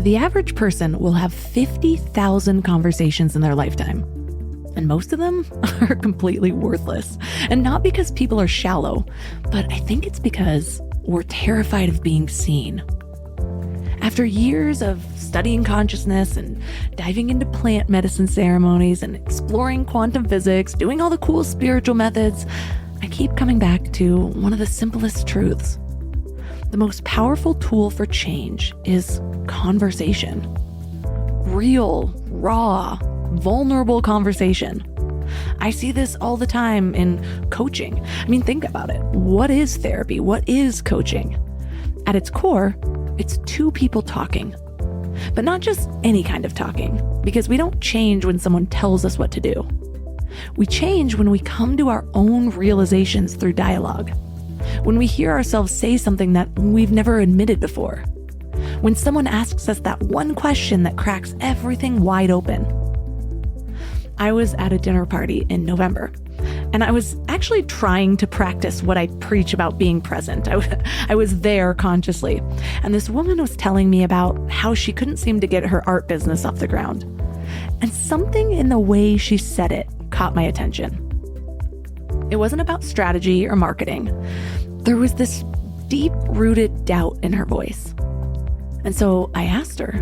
The average person will have 50,000 conversations in their lifetime, and most of them are completely worthless. And not because people are shallow, but I think it's because we're terrified of being seen. After years of studying consciousness and diving into plant medicine ceremonies and exploring quantum physics, doing all the cool spiritual methods, I keep coming back to one of the simplest truths. The most powerful tool for change is conversation. Real, raw, vulnerable conversation. I see this all the time in coaching. I mean, think about it. What is therapy? What is coaching? At its core, it's two people talking. But not just any kind of talking, because we don't change when someone tells us what to do. We change when we come to our own realizations through dialogue. When we hear ourselves say something that we've never admitted before. When someone asks us that one question that cracks everything wide open. I was at a dinner party in November, and I was actually trying to practice what I preach about being present. I was there consciously, and this woman was telling me about how she couldn't seem to get her art business off the ground. And something in the way she said it caught my attention. It wasn't about strategy or marketing. There was this deep-rooted doubt in her voice. And so I asked her,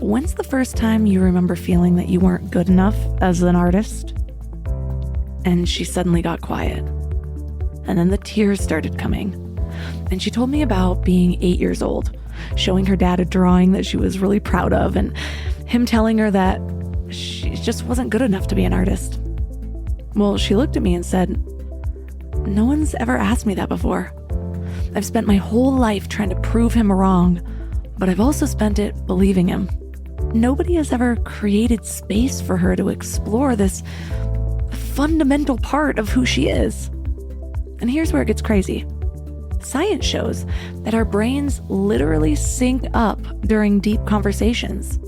when's the first time you remember feeling that you weren't good enough as an artist? And she suddenly got quiet. And then the tears started coming. And she told me about being 8 years old, showing her dad a drawing that she was really proud of, and him telling her that she just wasn't good enough to be an artist. Well, she looked at me and said, no one's ever asked me that before. I've spent my whole life trying to prove him wrong, but I've also spent it believing him. Nobody has ever created space for her to explore this fundamental part of who she is. And here's where it gets crazy. Science shows that our brains literally sync up during deep conversations.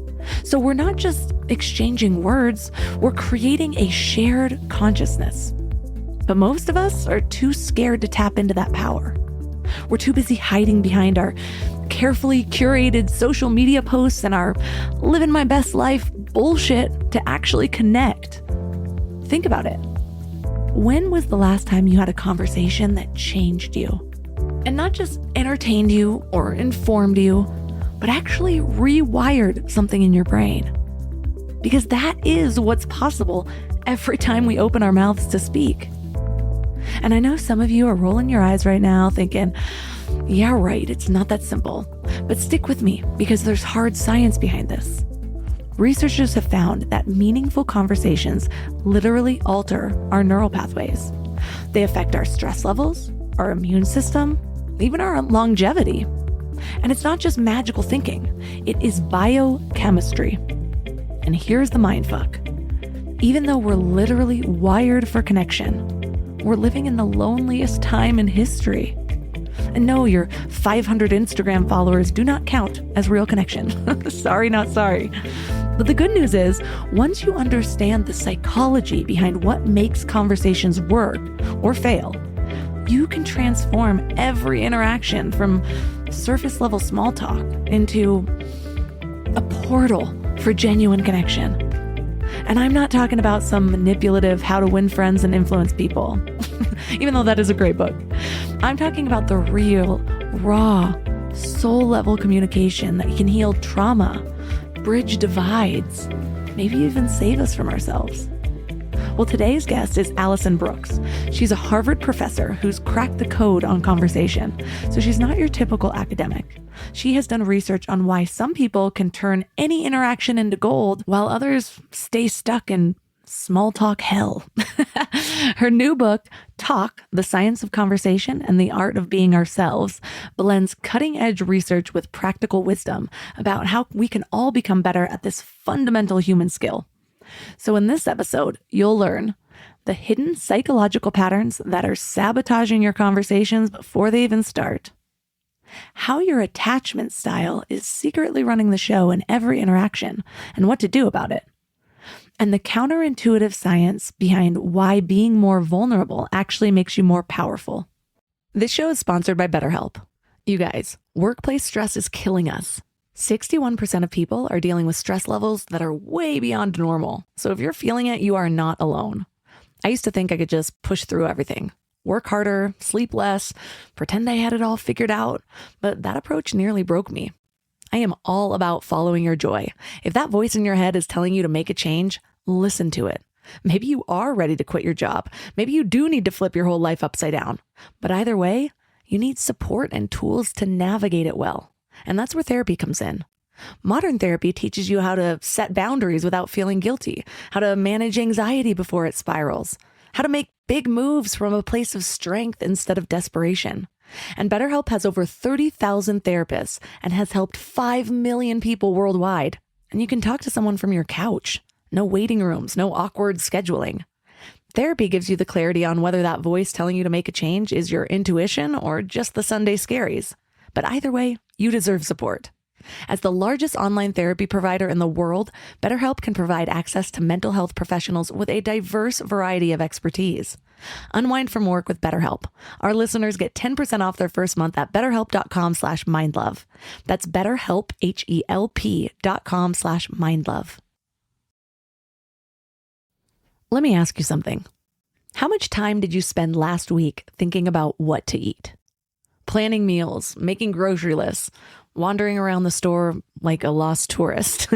So we're not just exchanging words, we're creating a shared consciousness. But most of us are too scared to tap into that power. We're too busy hiding behind our carefully curated social media posts and our living my best life bullshit to actually connect. Think about it. When was the last time you had a conversation that changed you? And not just entertained you or informed you, but actually rewired something in your brain. Because that is what's possible every time we open our mouths to speak. And I know some of you are rolling your eyes right now thinking, yeah, right, it's not that simple. But stick with me because there's hard science behind this. Researchers have found that meaningful conversations literally alter our neural pathways. They affect our stress levels, our immune system, even our longevity. And it's not just magical thinking, it is biochemistry. And here's the mindfuck. Even though we're literally wired for connection, we're living in the loneliest time in history. And no, your 500 Instagram followers do not count as real connection. Sorry, not sorry. But the good news is, once you understand the psychology behind what makes conversations work or fail, you can transform every interaction from surface level small talk into a portal for genuine connection. And I'm not talking about some manipulative how to win friends and influence people, even though that is a great book. I'm talking about the real, raw, soul level communication that can heal trauma, bridge divides, maybe even save us from ourselves. Well, today's guest is Alison Brooks. She's a Harvard professor who's cracked the code on conversation. So she's not your typical academic. She has done research on why some people can turn any interaction into gold while others stay stuck in small talk hell. Her new book, Talk, The Science of Conversation and the Art of Being Ourselves, blends cutting-edge research with practical wisdom about how we can all become better at this fundamental human skill. So in this episode, you'll learn the hidden psychological patterns that are sabotaging your conversations before they even start, how your attachment style is secretly running the show in every interaction and what to do about it, and the counterintuitive science behind why being more vulnerable actually makes you more powerful. This show is sponsored by BetterHelp. You guys, workplace stress is killing us. 61% of people are dealing with stress levels that are way beyond normal. So if you're feeling it, you are not alone. I used to think I could just push through everything, work harder, sleep less, pretend I had it all figured out, but that approach nearly broke me. I am all about following your joy. If that voice in your head is telling you to make a change, listen to it. Maybe you are ready to quit your job. Maybe you do need to flip your whole life upside down. But either way, you need support and tools to navigate it well. And that's where therapy comes in. Modern therapy teaches you how to set boundaries without feeling guilty, how to manage anxiety before it spirals, how to make big moves from a place of strength instead of desperation. And BetterHelp has over 30,000 therapists and has helped 5 million people worldwide. And you can talk to someone from your couch. No waiting rooms, no awkward scheduling. Therapy gives you the clarity on whether that voice telling you to make a change is your intuition or just the Sunday scaries. But either way, you deserve support. As the largest online therapy provider in the world, BetterHelp can provide access to mental health professionals with a diverse variety of expertise. Unwind from work with BetterHelp. Our listeners get 10% off their first month at betterhelp.com/mindlove. That's BetterHelp, HELP.com/mindlove. Let me ask you something. How much time did you spend last week thinking about what to eat? Planning meals, making grocery lists, wandering around the store like a lost tourist.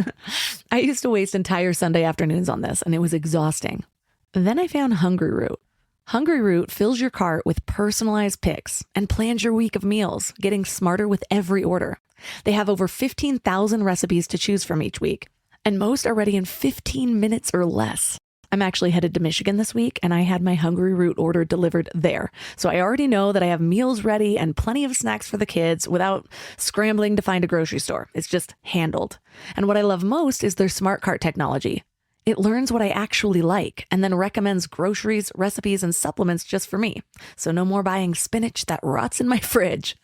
I used to waste entire Sunday afternoons on this, and it was exhausting. Then I found Hungry Root. Hungry Root fills your cart with personalized picks and plans your week of meals, getting smarter with every order. They have over 15,000 recipes to choose from each week, and most are ready in 15 minutes or less. I'm actually headed to Michigan this week, and I had my Hungry Root order delivered there. So I already know that I have meals ready and plenty of snacks for the kids without scrambling to find a grocery store. It's just handled. And what I love most is their smart cart technology. It learns what I actually like and then recommends groceries, recipes, and supplements just for me. So no more buying spinach that rots in my fridge.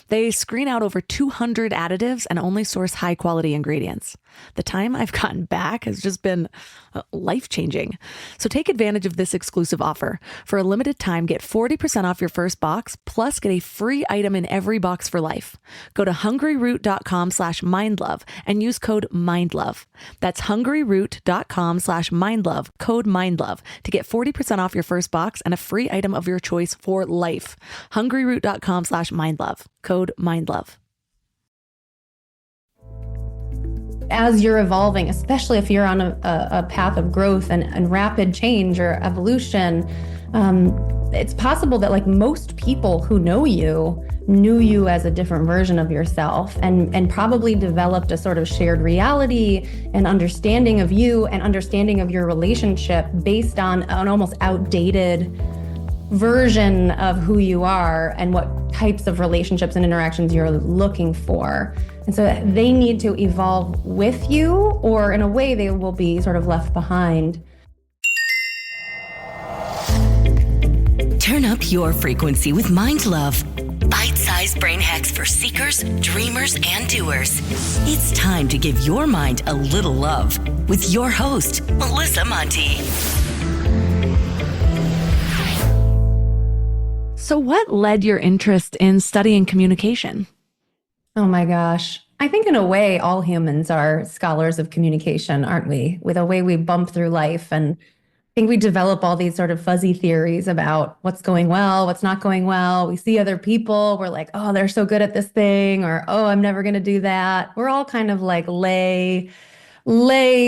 They screen out over 200 additives and only source high quality ingredients. The time I've gotten back has just been life-changing. So take advantage of this exclusive offer. For a limited time, get 40% off your first box, plus get a free item in every box for life. Go to hungryroot.com/mindlove and use code MINDLOVE. That's hungryroot.com/mindlove, code MINDLOVE, to get 40% off your first box and a free item of your choice for life. hungryroot.com/mindlove, code MINDLOVE. As you're evolving, especially if you're on a path of growth and rapid change or evolution, it's possible that like most people who know you knew you as a different version of yourself and probably developed a sort of shared reality and understanding of you and understanding of your relationship based on an almost outdated version of who you are and what types of relationships and interactions you're looking for. And so they need to evolve with you, or in a way they will be sort of left behind. Turn up your frequency with Mind Love. Bite-sized brain hacks for seekers, dreamers, and doers. It's time to give your mind a little love with your host, Melissa Monti. So what led your interest in studying communication? Oh my gosh. I think in a way, all humans are scholars of communication, aren't we? With the way we bump through life. And I think we develop all these sort of fuzzy theories about what's going well, what's not going well. We see other people, we're like, oh, they're so good at this thing, or, oh, I'm never going to do that. We're all kind of like lay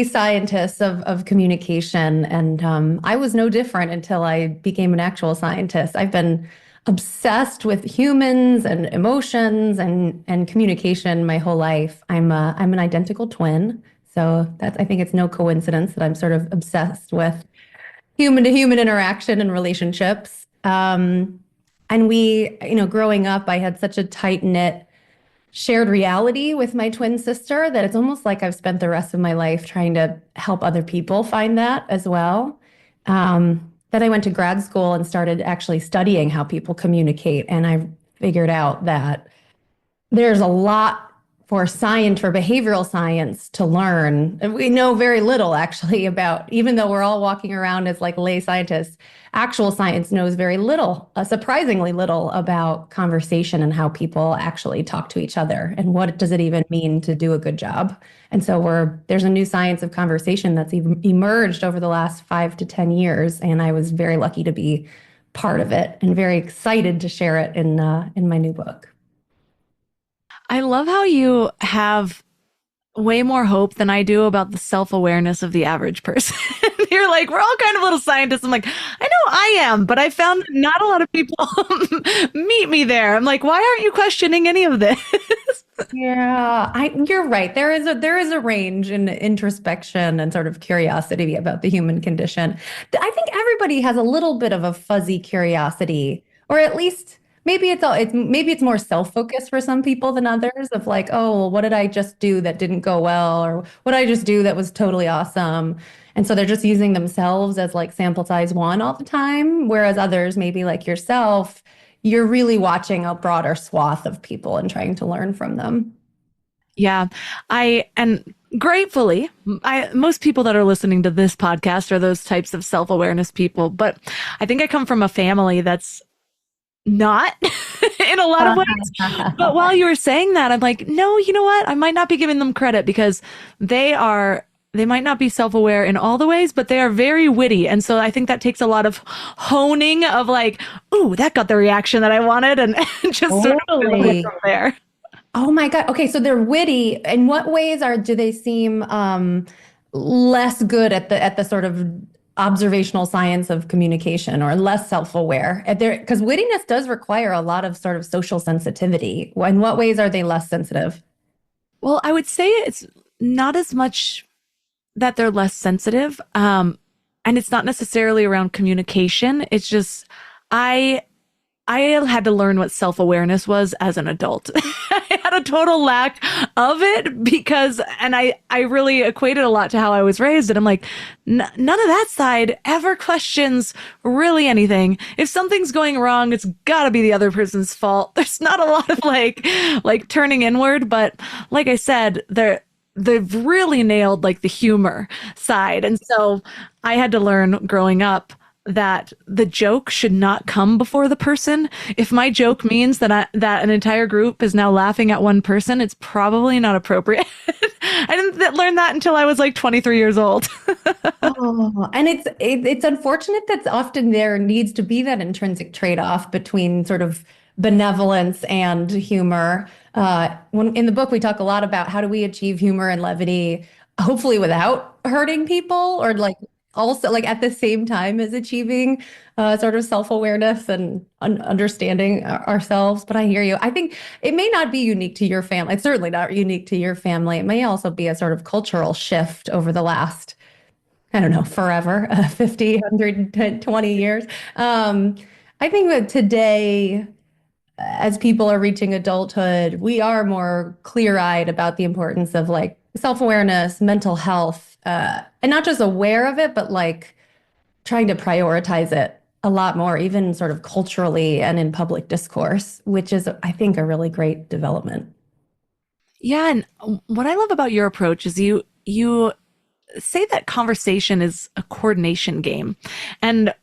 scientists of communication. And I was no different until I became an actual scientist. I've been obsessed with humans and emotions and communication my whole life. I'm an identical twin. So I think it's no coincidence that I'm sort of obsessed with human to human interaction and relationships. And we, growing up, I had such a tight knit shared reality with my twin sister that it's almost like I've spent the rest of my life trying to help other people find that as well. Then I went to grad school and started actually studying how people communicate. And I figured out that there's a lot for science, for behavioral science to learn. And we know very little actually about, even though we're all walking around as like lay scientists, actual science knows very little, surprisingly little about conversation and how people actually talk to each other and what does it even mean to do a good job. And so there's a new science of conversation that's emerged over the last 5 to 10 years. And I was very lucky to be part of it and very excited to share it in my new book. I love how you have way more hope than I do about the self-awareness of the average person. You're like, we're all kind of little scientists. I'm like, I know I am, but I found not a lot of people meet me there. I'm like, why aren't you questioning any of this? Yeah, you're right. There is a range in introspection and sort of curiosity about the human condition. I think everybody has a little bit of a fuzzy curiosity, or at least maybe it's more self-focused for some people than others of like, oh, well, what did I just do that didn't go well? Or what did I just do that was totally awesome? And so they're just using themselves as like sample size one all the time. Whereas others, maybe like yourself, you're really watching a broader swath of people and trying to learn from them. Yeah, and gratefully, most people that are listening to this podcast are those types of self-awareness people. But I think I come from a family that's not in a lot of ways. But while you were saying that, I'm like, no, you know what? I might not be giving them credit because they might not be self-aware in all the ways, but they are very witty. And so I think that takes a lot of honing of like, ooh, that got the reaction that I wanted, and just sort of Totally. from there. Oh my God. Okay, so they're witty. In what ways do they seem less good at the sort of observational science of communication or less self-aware? Because wittiness does require a lot of sort of social sensitivity. In what ways are they less sensitive? Well, I would say it's not as much that they're less sensitive. And it's not necessarily around communication. It's just, I had to learn what self-awareness was as an adult. I had a total lack of it and I really equated a lot to how I was raised. And I'm like, none of that side ever questions really anything. If something's going wrong, it's gotta be the other person's fault. There's not a lot of like turning inward, but like I said, they've really nailed like the humor side. And so I had to learn growing up that the joke should not come before the person. If my joke means that an entire group is now laughing at one person, it's probably not appropriate. I didn't learn that until I was like 23 years old. Oh, and it's unfortunate that often there needs to be that intrinsic trade-off between sort of benevolence and humor. When in the book we talk a lot about how do we achieve humor and levity, hopefully without hurting people, or like also like at the same time as achieving sort of self-awareness and understanding ourselves. But I hear you. I think it may not be unique to your family. It's certainly not unique to your family. It may also be a sort of cultural shift over the last, I don't know, forever, 50, 120 years. I think that today, as people are reaching adulthood, we are more clear-eyed about the importance of like self-awareness, mental health, and not just aware of it, but like trying to prioritize it a lot more, even sort of culturally and in public discourse, which is, I think, a really great development. Yeah, and what I love about your approach is you say that conversation is a coordination game. And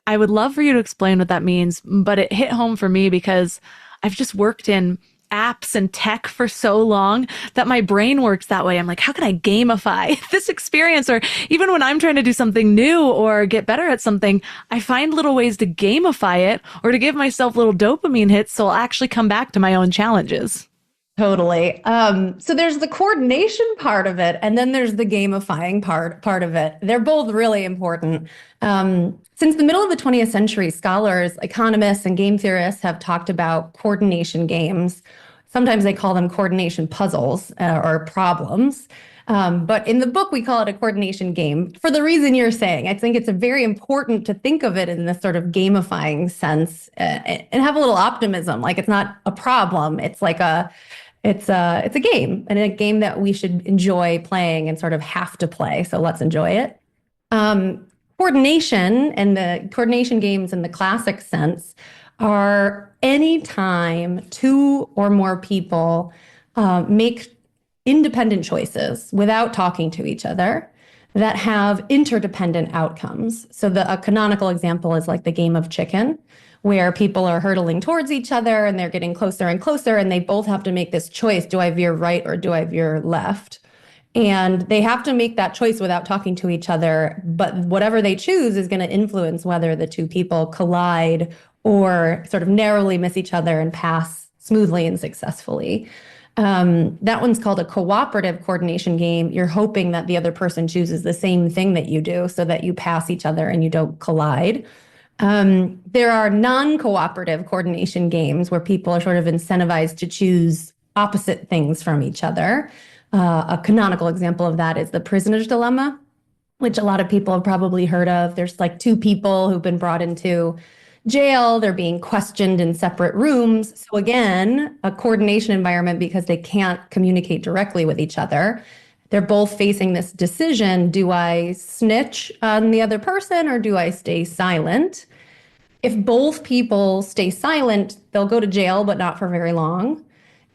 I would love for you to explain what that means, but it hit home for me because I've just worked in apps and tech for so long that my brain works that way. I'm like, how can I gamify this experience? Or even when I'm trying to do something new or get better at something, I find little ways to gamify it or to give myself little dopamine hits so I'll actually come back to my own challenges. Totally. So there's the coordination part of it, and then there's the gamifying part of it. They're both really important. Since the middle of the 20th century, scholars, economists, and game theorists have talked about coordination games. Sometimes they call them coordination puzzles or problems. But in the book, we call it a coordination game for the reason you're saying. I think it's very important to think of it in this sort of gamifying sense and have a little optimism. Like it's not a problem. It's like it's a game, and a game that we should enjoy playing and sort of have to play. So let's enjoy it. Coordination and the coordination games in the classic sense are any time two or more people make independent choices without talking to each other that have interdependent outcomes. So a canonical example is like the game of chicken, where people are hurtling towards each other and they're getting closer and closer, and they both have to make this choice. Do I veer right or do I veer left? And they have to make that choice without talking to each other. But whatever they choose is going to influence whether the two people collide or sort of narrowly miss each other and pass smoothly and successfully. That one's called a cooperative coordination game. You're hoping that the other person chooses the same thing that you do so that you pass each other and you don't collide. There are non-cooperative coordination games where people are sort of incentivized to choose opposite things from each other. A canonical example of that is the prisoner's dilemma, which a lot of people have probably heard of. There's like two people who've been brought into jail. They're being questioned in separate rooms. So again, a coordination environment because they can't communicate directly with each other. They're both facing this decision. Do I snitch on the other person or do I stay silent? If both people stay silent, they'll go to jail, but not for very long.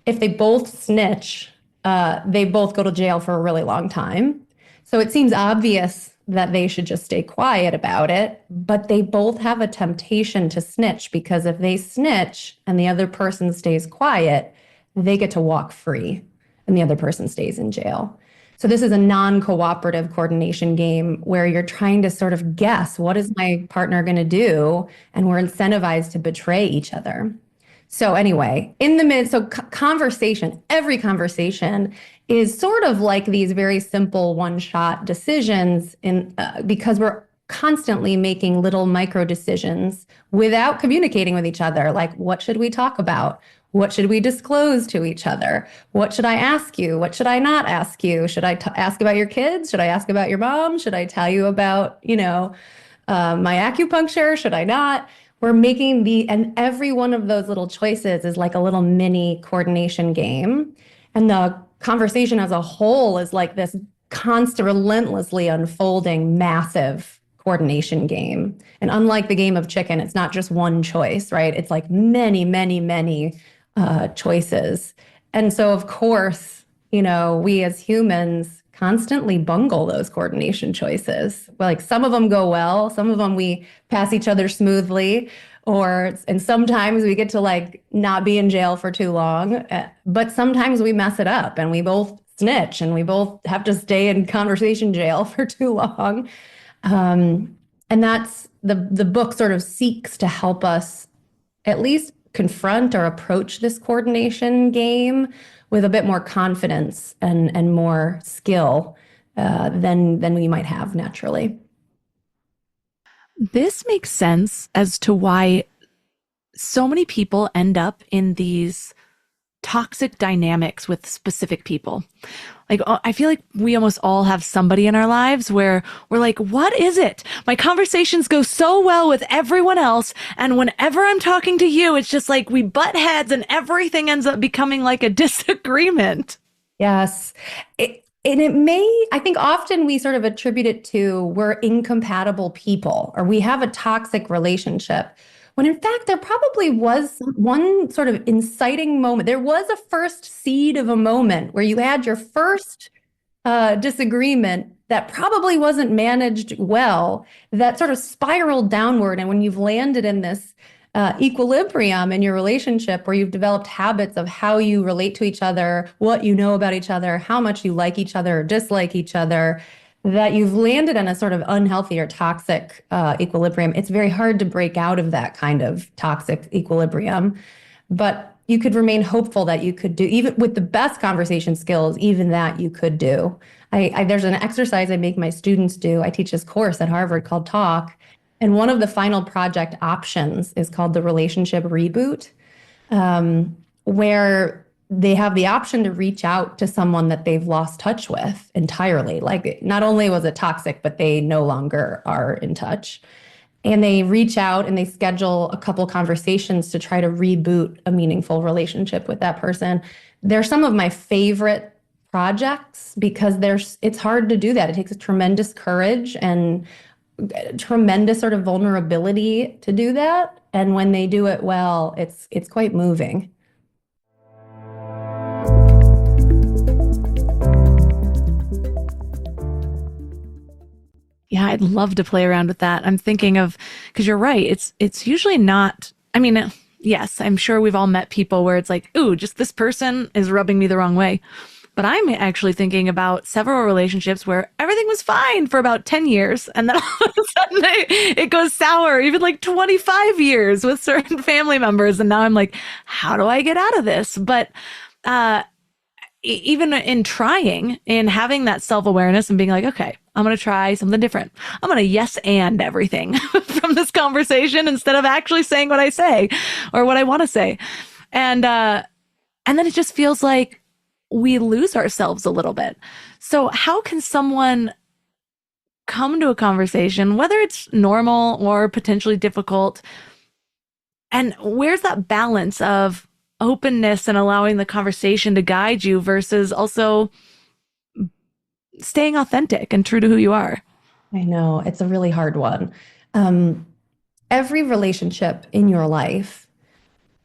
If they both snitch, they both go to jail for a really long time. So it seems obvious that they should just stay quiet about it, but they both have a temptation to snitch, because if they snitch and the other person stays quiet, they get to walk free and the other person stays in jail. So this is a non-cooperative coordination game where you're trying to sort of guess, what is my partner going to do? And we're incentivized to betray each other. So anyway, in the mid, so conversation, every conversation is sort of like these very simple one-shot decisions because we're constantly making little micro decisions without communicating with each other. Like, what should we talk about? What should we disclose to each other? What should I ask you? What should I not ask you? Should I ask about your kids? Should I ask about your mom? Should I tell you about, my acupuncture? Should I not? We're making and every one of those little choices is like a little mini coordination game. And the conversation as a whole is like this constant, relentlessly unfolding, massive coordination game. And unlike the game of chicken, it's not just one choice, right? It's like many, many, many choices. And so, of course, we as humans constantly bungle those coordination choices. Like, some of them go well, some of them we pass each other smoothly, and sometimes we get to like not be in jail for too long, but sometimes we mess it up and we both snitch and we both have to stay in conversation jail for too long. And that's the book sort of seeks to help us at least confront or approach this coordination game with a bit more confidence and more skill than we might have naturally. This makes sense as to why so many people end up in these toxic dynamics with specific people. Like, I feel like we almost all have somebody in our lives where we're like, what is it? My conversations go so well with everyone else, and whenever I'm talking to you, it's just like we butt heads and everything ends up becoming like a disagreement. Yes. I think often we sort of attribute it to we're incompatible people or we have a toxic relationship, when in fact there probably was one sort of inciting moment. There was a first seed of a moment where you had your first disagreement that probably wasn't managed well, that sort of spiraled downward. And when you've landed in this equilibrium in your relationship where you've developed habits of how you relate to each other, what you know about each other, how much you like each other or dislike each other, that you've landed in a sort of unhealthy or toxic equilibrium. It's very hard to break out of that kind of toxic equilibrium. But you could remain hopeful that you could do, even with the best conversation skills, even that you could do. There's an exercise I make my students do. I teach this course at Harvard called Talk. And one of the final project options is called the relationship reboot, where they have the option to reach out to someone that they've lost touch with entirely. Like, not only was it toxic, but they no longer are in touch. And they reach out and they schedule a couple conversations to try to reboot a meaningful relationship with that person. They're some of my favorite projects because it's hard to do that. It takes a tremendous courage and tremendous sort of vulnerability to do that. And when they do it well, it's quite moving. I'd love to play around with that. I'm thinking of, because you're right, it's usually not, I mean, yes, I'm sure we've all met people where it's like, ooh, just this person is rubbing me the wrong way. But I'm actually thinking about several relationships where everything was fine for about 10 years. And then all of a sudden it goes sour, even like 25 years with certain family members. And now I'm like, how do I get out of this? But even in trying, in having that self-awareness and being like, okay, I'm going to try something different. I'm going to yes and everything from this conversation instead of actually saying what I say or what I want to say. And then it just feels like we lose ourselves a little bit. So how can someone come to a conversation, whether it's normal or potentially difficult, and where's that balance of openness and allowing the conversation to guide you versus also staying authentic and true to who you are? I know it's a really hard one. Every relationship in your life,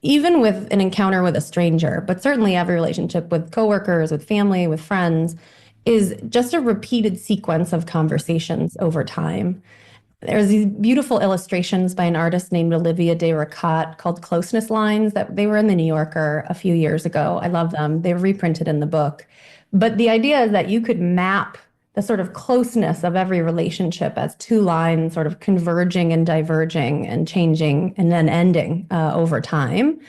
even with an encounter with a stranger, but certainly every relationship with coworkers, with family, with friends, is just a repeated sequence of conversations over time. There's these beautiful illustrations by an artist named Olivia de Ricat called Closeness Lines that they were in the New Yorker a few years ago. I love them. They're reprinted in the book. But the idea is that you could map the sort of closeness of every relationship as two lines sort of converging and diverging and changing and then ending over time.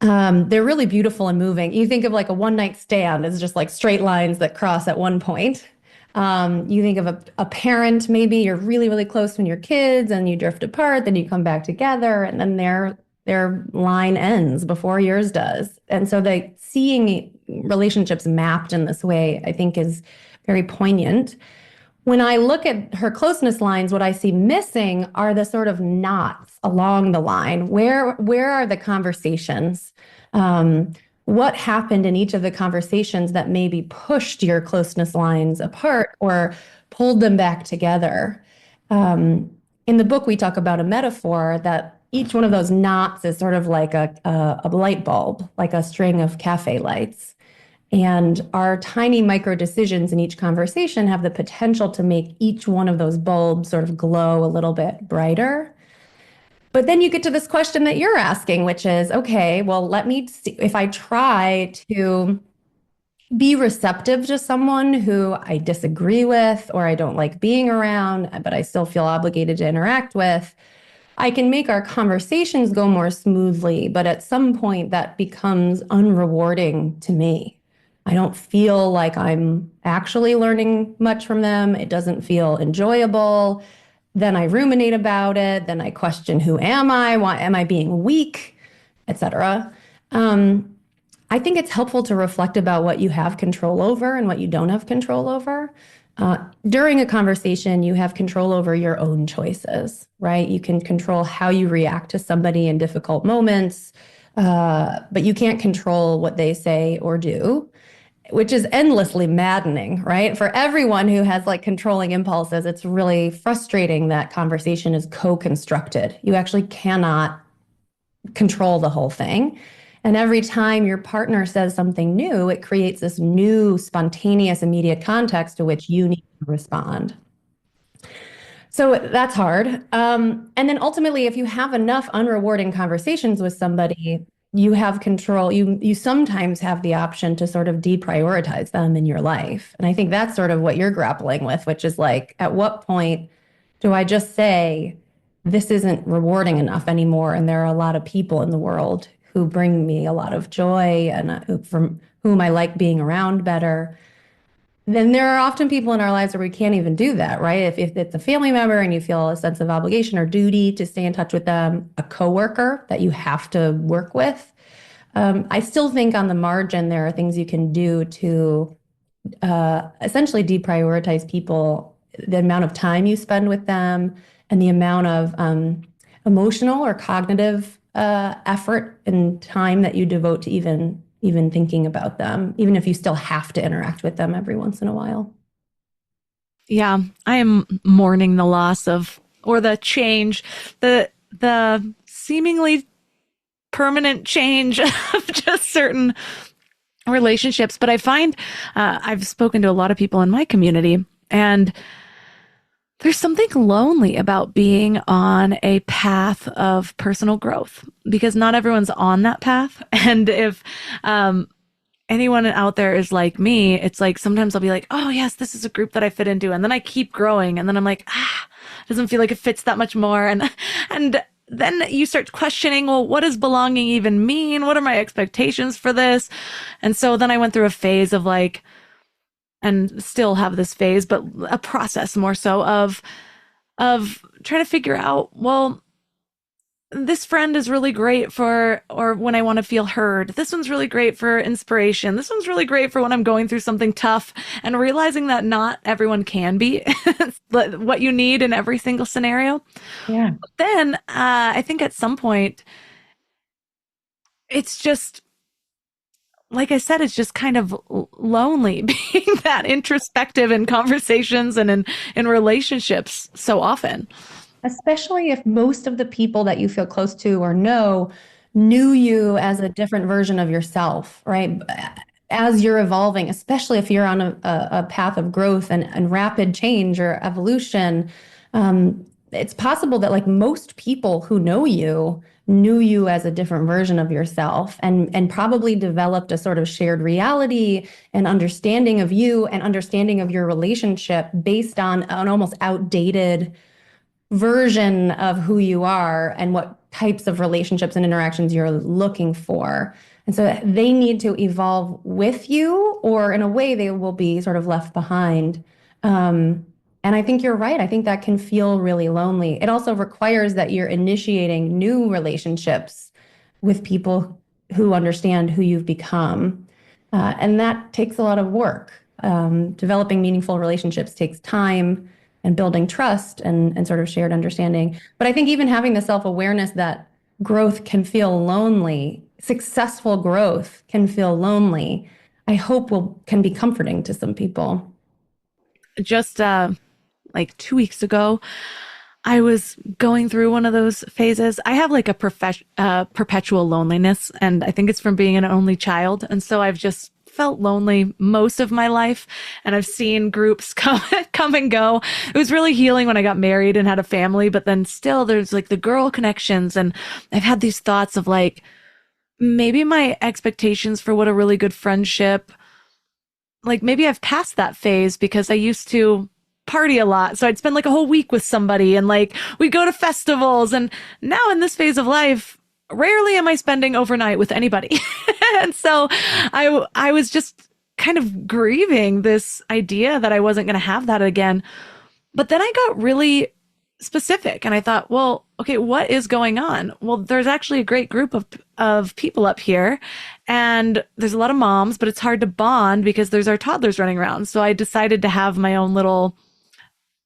They're really beautiful and moving. You think of like a one-night stand as just like straight lines that cross at one point. You think of a parent, maybe you're really, really close when you're kids and you drift apart, then you come back together and then their line ends before yours does. And so seeing relationships mapped in this way, I think is very poignant. When I look at her closeness lines, what I see missing are the sort of knots along the line. Where are the conversations? What happened in each of the conversations that maybe pushed your closeness lines apart or pulled them back together? In the book, we talk about a metaphor that each one of those knots is sort of like a light bulb, like a string of cafe lights. And our tiny micro decisions in each conversation have the potential to make each one of those bulbs sort of glow a little bit brighter. But then you get to this question that you're asking, which is, okay, well, let me see if I try to be receptive to someone who I disagree with or I don't like being around, but I still feel obligated to interact with. I can make our conversations go more smoothly, but at some point that becomes unrewarding to me. I don't feel like I'm actually learning much from them. It doesn't feel enjoyable. Then I ruminate about it. Then I question, who am I? Why am I being weak, etc. I think it's helpful to reflect about what you have control over and what you don't have control over. During a conversation, you have control over your own choices, right? You can control how you react to somebody in difficult moments, but you can't control what they say or do, which is endlessly maddening, right? For everyone who has like controlling impulses, it's really frustrating that conversation is co-constructed. You actually cannot control the whole thing. And every time your partner says something new, it creates this new, spontaneous, immediate context to which you need to respond. So that's hard. And then ultimately, if you have enough unrewarding conversations with somebody, you have control. You sometimes have the option to sort of deprioritize them in your life. And I think that's sort of what you're grappling with, which is like, at what point do I just say, this isn't rewarding enough anymore? And there are a lot of people in the world who bring me a lot of joy and from whom I like being around better. Then there are often people in our lives where we can't even do that, right? If it's a family member and you feel a sense of obligation or duty to stay in touch with them, a coworker that you have to work with. I still think on the margin, there are things you can do to essentially deprioritize people, the amount of time you spend with them and the amount of emotional or cognitive effort and time that you devote to even thinking about them, even if you still have to interact with them every once in a while. Yeah, I am mourning the loss of, or the change, the seemingly permanent change of just certain relationships. But I find I've spoken to a lot of people in my community, and There's something lonely about being on a path of personal growth because not everyone's on that path. And if anyone out there is like me, it's like sometimes I'll be like, oh, yes, this is a group that I fit into. And then I keep growing. And then I'm like, it doesn't feel like it fits that much more. And then you start questioning, well, what does belonging even mean? What are my expectations for this? And so then I went through a phase of like, and still have this phase, but a process more so of trying to figure out, well, this friend is really great for, or when I want to feel heard. This one's really great for inspiration. This one's really great for when I'm going through something tough, and realizing that not everyone can be what you need in every single scenario. Yeah. But then I think at some point, it's just, like I said, it's just kind of lonely being that introspective in conversations and in relationships so often. Especially if most of the people that you feel close to or know knew you as a different version of yourself, right? As you're evolving, especially if you're on a path of growth and rapid change or evolution, it's possible that like most people who know you knew you as a different version of yourself and probably developed a sort of shared reality and understanding of you and understanding of your relationship based on an almost outdated version of who you are and what types of relationships and interactions you're looking for. And so they need to evolve with you, or in a way, they will be sort of left behind. And I think you're right. I think that can feel really lonely. It also requires that you're initiating new relationships with people who understand who you've become. And that takes a lot of work. Developing meaningful relationships takes time and building trust and sort of shared understanding. But I think even having the self-awareness that growth can feel lonely, successful growth can feel lonely, I hope can be comforting to some people. Just like 2 weeks ago, I was going through one of those phases. I have like a perpetual loneliness, and I think it's from being an only child. And so I've just felt lonely most of my life, and I've seen groups come and go. It was really healing when I got married and had a family, but then still there's like the girl connections, and I've had these thoughts of like maybe my expectations for what a really good friendship, like maybe I've passed that phase because I used to party a lot. So I'd spend like a whole week with somebody and like we'd go to festivals, and now in this phase of life, rarely am I spending overnight with anybody. And so I was just kind of grieving this idea that I wasn't going to have that again. But then I got really specific and I thought, well, okay, what is going on? Well, there's actually a great group of people up here, and there's a lot of moms, but it's hard to bond because there's our toddlers running around. So I decided to have my own little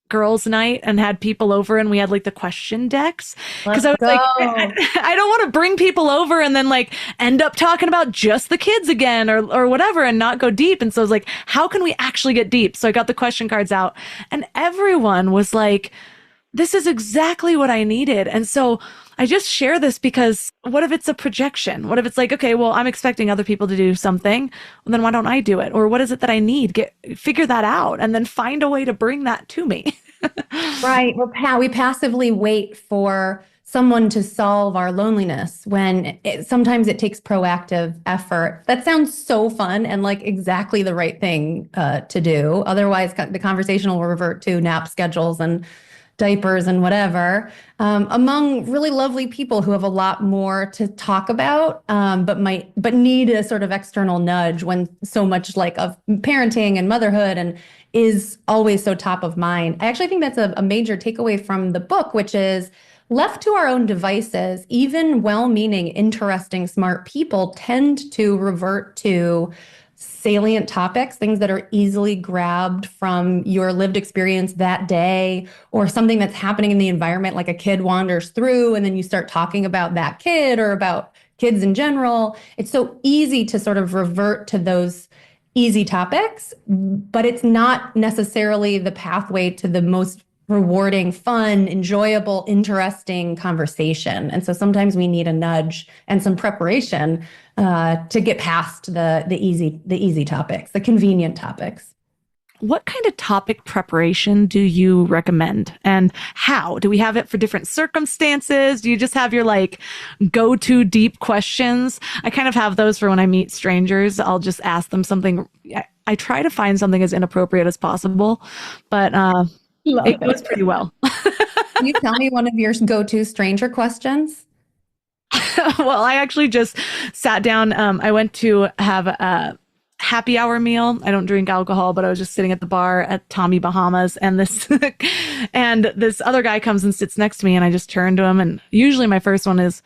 girls' night and had people over, and we had like the question decks because I was like, I don't want to bring people over and then like end up talking about just the kids again or whatever and not go deep. And so I was like, how can we actually get deep? So I got the question cards out, and everyone was like, this is exactly what I needed. And so I just share this because what if it's a projection? What if it's like, okay, well, I'm expecting other people to do something. Well, then why don't I do it? Or what is it that I need? Figure that out and then find a way to bring that to me. Right. We passively wait for someone to solve our loneliness when sometimes it takes proactive effort. That sounds so fun and like exactly the right thing to do. Otherwise, the conversation will revert to nap schedules and diapers and whatever, among really lovely people who have a lot more to talk about, but need a sort of external nudge when so much like of parenting and motherhood and is always so top of mind. I actually think that's a major takeaway from the book, which is left to our own devices, even well-meaning, interesting, smart people tend to revert to salient topics, things that are easily grabbed from your lived experience that day, or something that's happening in the environment, like a kid wanders through and then you start talking about that kid or about kids in general. It's so easy to sort of revert to those easy topics, but it's not necessarily the pathway to the most rewarding, fun, enjoyable, interesting conversation. And so sometimes we need a nudge and some preparation to get past the easy topics, the convenient topics. what kind of topic preparation do you recommend? And how? Do we have it for different circumstances? Do you just have your like go-to deep questions? I kind of have those for when I meet strangers. I'll just ask them something. I try to find something as inappropriate as possible, but it goes pretty well. Can you tell me one of your go-to stranger questions? Well, I actually just sat down. I went to have a happy hour meal. I don't drink alcohol, but I was just sitting at the bar at Tommy Bahamas, and this other guy comes and sits next to me, and I just turn to him, and usually my first one is,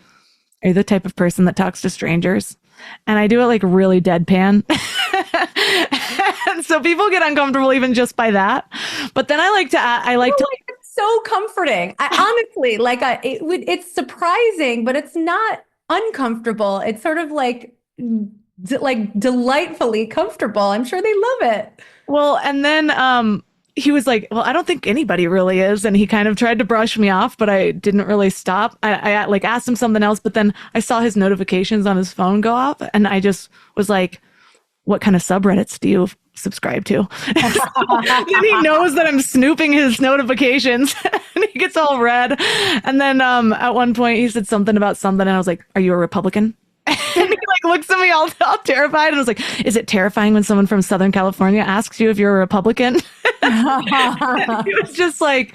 "Are you the type of person that talks to strangers?" And I do it like really deadpan. And so people get uncomfortable even just by that. But then I like to It's so comforting. Honestly, it's surprising, but it's not uncomfortable. It's sort of like delightfully comfortable. I'm sure they love it. Well, and then he was like, "Well, I don't think anybody really is," and he kind of tried to brush me off, but I didn't really stop. I like asked him something else, but then I saw his notifications on his phone go off, and I just was like, "What kind of subreddits do you subscribe to?" Then he knows that I'm snooping his notifications, and he gets all red. And then at one point he said something about something, and I was like, "Are you a Republican?" And he like looks at me all terrified, and I was like, "Is it terrifying when someone from Southern California asks you if you're a Republican?" It was just like,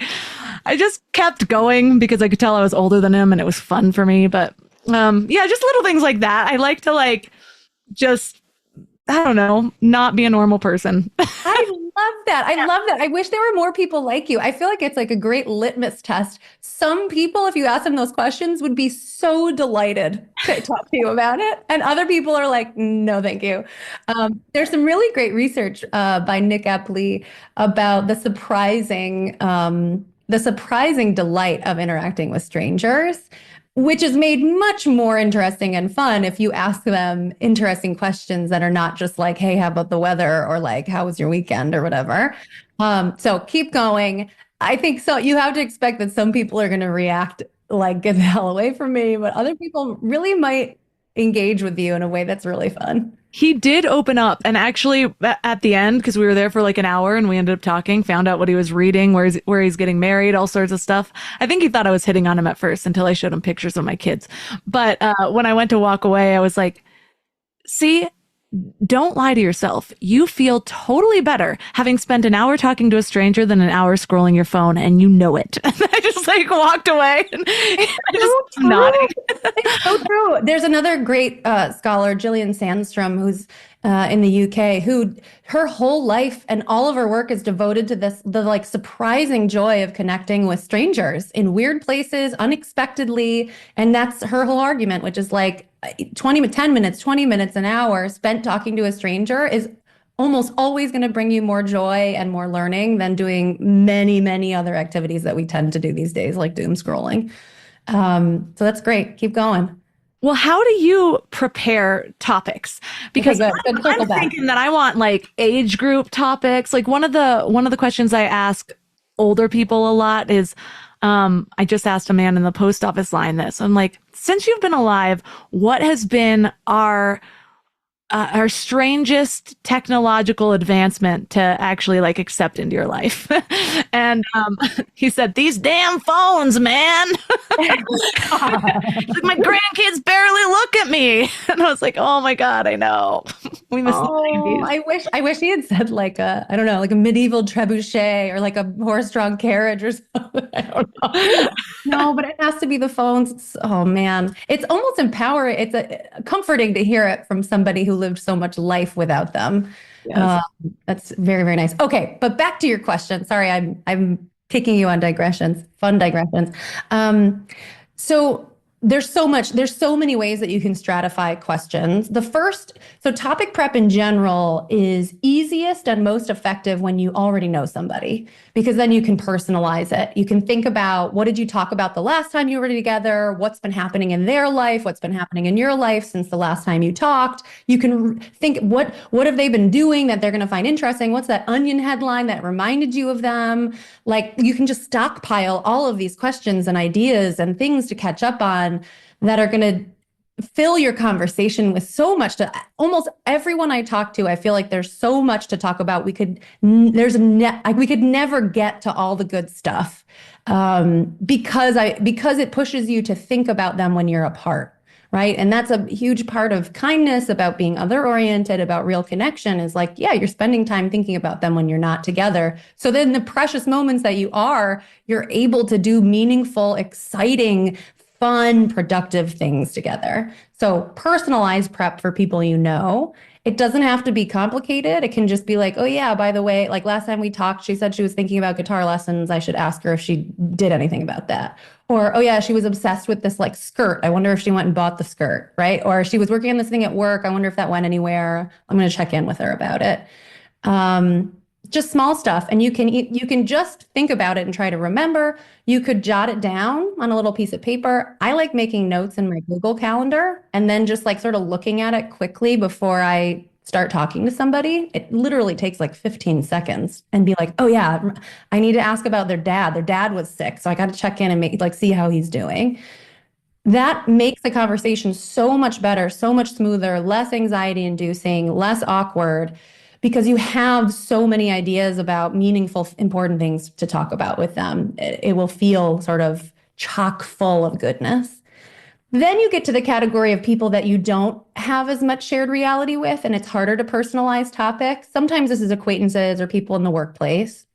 I just kept going because I could tell I was older than him, and it was fun for me. But yeah, just little things like that. I like to like just, I don't know, not be a normal person. I love that. I love that. I wish there were more people like you. I feel like it's like a great litmus test. Some people, if you ask them those questions, would be so delighted to talk to you about it. And other people are like, no, thank you. There's some really great research by Nick Epley about the surprising delight of interacting with strangers, which is made much more interesting and fun if you ask them interesting questions that are not just like, "Hey, how about the weather?" or like, "How was your weekend?" or whatever. So keep going. I think so. You have to expect that some people are going to react like, "Get the hell away from me," but other people really might engage with you in a way that's really fun. He did open up, and actually at the end, because we were there for like an hour and we ended up talking, found out what he was reading, where he's getting married, all sorts of stuff. I think he thought I was hitting on him at first until I showed him pictures of my kids. But when I went to walk away, I was like, "See, don't lie to yourself. You feel totally better having spent an hour talking to a stranger than an hour scrolling your phone, and you know it." I just like walked away and I just nodded. It's so true. There's another great scholar, Gillian Sandstrom, who's in the UK, who her whole life and all of her work is devoted to the like surprising joy of connecting with strangers in weird places, unexpectedly. And that's her whole argument, which is like 10 minutes, 20 minutes, an hour spent talking to a stranger is almost always going to bring you more joy and more learning than doing many, many other activities that we tend to do these days, like doom scrolling. So that's great. Keep going. Well, how do you prepare topics? Because Okay, good. I'm thinking that I want like age group topics. Like one of the questions I ask older people a lot is, I just asked a man in the post office line this. I'm like, "Since you've been alive, what has been our strangest technological advancement to actually like accept into your life?" And he said, "These damn phones, man." Like, "My grandkids barely look at me." And I was like, "Oh my God, I know." We miss the 90s. I wish he had said like I don't know, like a medieval trebuchet or like a horse-drawn carriage or something. I don't know. No, but it has to be the phones. Oh man, it's almost empowering. It's comforting to hear it from somebody who lived so much life without them. Yes. That's very, very nice. Okay, but back to your question. Sorry, I'm taking you on digressions, fun digressions. So there's so many ways that you can stratify questions. So topic prep in general is easiest and most effective when you already know somebody, because then you can personalize it. You can think about, what did you talk about the last time you were together? What's been happening in their life? What's been happening in your life since the last time you talked? You can think, what have they been doing that they're going to find interesting? What's that Onion headline that reminded you of them? Like, you can just stockpile all of these questions and ideas and things to catch up on that are going to fill your conversation with so much to almost everyone I talk to. I feel like there's so much to talk about. We could never get to all the good stuff because it pushes you to think about them when you're apart. Right. And that's a huge part of kindness, about being other oriented, about real connection, is like, yeah, you're spending time thinking about them when you're not together. So then the precious moments that you're able to do meaningful, exciting, fun, productive things together. So personalized prep for people you know. It doesn't have to be complicated. It can just be like, oh yeah, by the way, like last time we talked, she said she was thinking about guitar lessons. I should ask her if she did anything about that. Or, oh yeah, she was obsessed with this like skirt. I wonder if she went and bought the skirt, right? Or she was working on this thing at work. I wonder if that went anywhere. I'm going to check in with her about it. Just small stuff. And you can just think about it and try to remember. You could jot it down on a little piece of paper. I like making notes in my Google Calendar and then just like sort of looking at it quickly before I start talking to somebody. It literally takes like 15 seconds and be like, oh yeah, I need to ask about their dad. Their dad was sick. So I got to check in and see how he's doing. That makes the conversation so much better, so much smoother, less anxiety inducing, less awkward, because you have so many ideas about meaningful, important things to talk about with them. It will feel sort of chock full of goodness. Then you get to the category of people that you don't have as much shared reality with, and it's harder to personalize topics. Sometimes this is acquaintances or people in the workplace,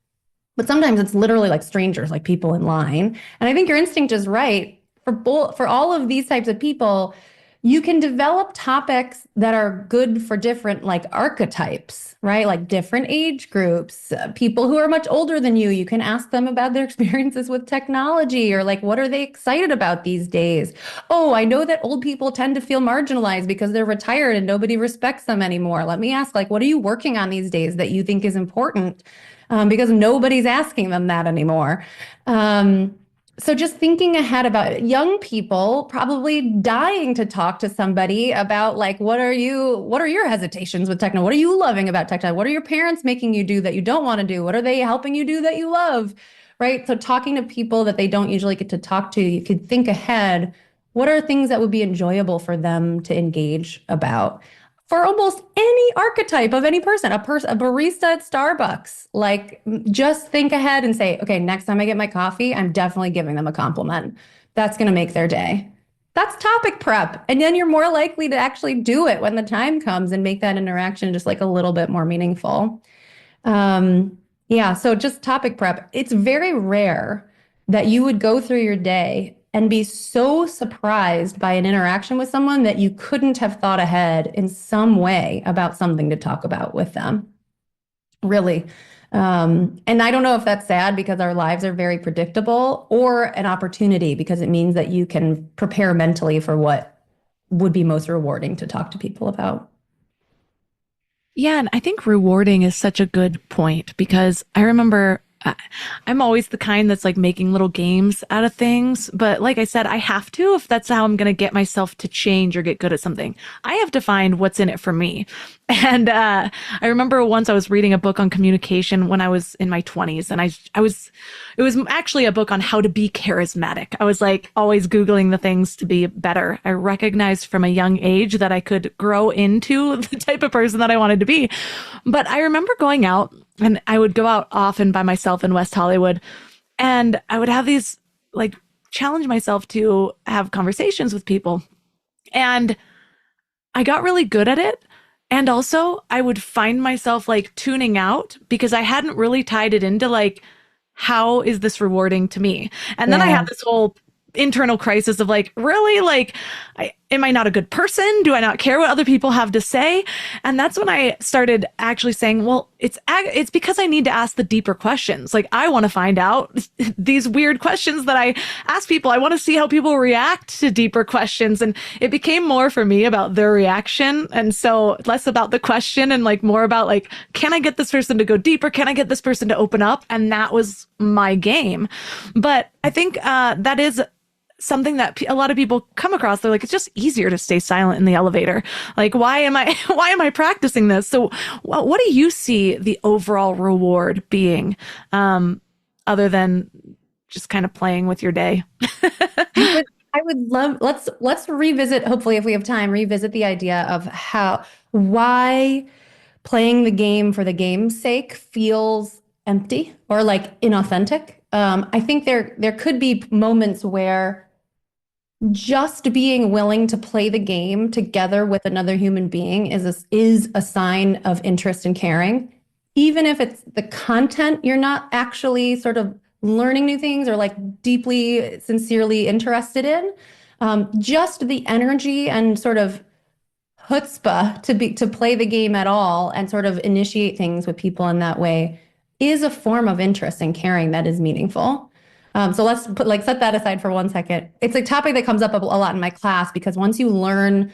but sometimes it's literally like strangers, like people in line. And I think your instinct is right. For all of these types of people, you can develop topics that are good for different like archetypes, right? Like different age groups, people who are much older than you. You can ask them about their experiences with technology, or like, what are they excited about these days? Oh, I know that old people tend to feel marginalized because they're retired and nobody respects them anymore. Let me ask, like, what are you working on these days that you think is important? Because nobody's asking them that anymore. So just thinking ahead about young people probably dying to talk to somebody about like, what are your hesitations with technology? What are you loving about technology? What are your parents making you do that you don't want to do? What are they helping you do that you love? Right? So talking to people that they don't usually get to talk to, you could think ahead. What are things that would be enjoyable for them to engage about? For almost any archetype of any person, a barista at Starbucks, like just think ahead and say, okay, next time I get my coffee, I'm definitely giving them a compliment. That's going to make their day. That's topic prep. And then you're more likely to actually do it when the time comes and make that interaction just like a little bit more meaningful. So just topic prep. It's very rare that you would go through your day and be so surprised by an interaction with someone that you couldn't have thought ahead in some way about something to talk about with them. Really. And I don't know if that's sad because our lives are very predictable, or an opportunity because it means that you can prepare mentally for what would be most rewarding to talk to people about. Yeah, and I think rewarding is such a good point, because I remember I'm always the kind that's like making little games out of things. But like I said, I have to, if that's how I'm going to get myself to change or get good at something. I have to find what's in it for me. And I remember once I was reading a book on communication when I was in my 20s, and it was actually a book on how to be charismatic. I was like always Googling the things to be better. I recognized from a young age that I could grow into the type of person that I wanted to be. But I remember going out, and I would go out often by myself in West Hollywood, and I would have these like challenge myself to have conversations with people. And I got really good at it. And also I would find myself like tuning out because I hadn't really tied it into like, how is this rewarding to me? And then I had this whole internal crisis of like, really, like, am I not a good person? Do I not care what other people have to say? And that's when I started actually saying, well, it's because I need to ask the deeper questions. Like, I want to find out these weird questions that I ask people. I want to see how people react to deeper questions. And it became more for me about their reaction. And so less about the question and like more about like, can I get this person to go deeper? Can I get this person to open up? And that was my game. But I think that is something that a lot of people come across. They're like, it's just easier to stay silent in the elevator. Like, why am I practicing this? So what do you see the overall reward being, other than just kind of playing with your day? I would love, let's revisit, hopefully if we have time, revisit the idea of why playing the game for the game's sake feels empty or like inauthentic. I think there could be moments where just being willing to play the game together with another human being is a sign of interest and caring, even if it's the content you're not actually sort of learning new things or like deeply, sincerely interested in. Just the energy and sort of chutzpah to play the game at all and sort of initiate things with people in that way is a form of interest and caring that is meaningful. So let's set that aside for 1 second. It's a topic that comes up a lot in my class because once you learn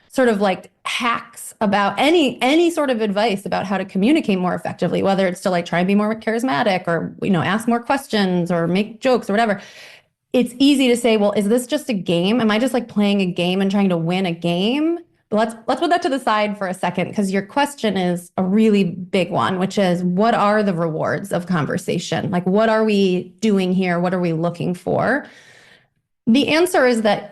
sort of like hacks about any sort of advice about how to communicate more effectively, whether it's to like try and be more charismatic or ask more questions or make jokes or whatever, it's easy to say, well, is this just a game? Am I just like playing a game and trying to win a game? Let's put that to the side for a second because your question is a really big one, which is what are the rewards of conversation? Like, what are we doing here? What are we looking for? The answer is that,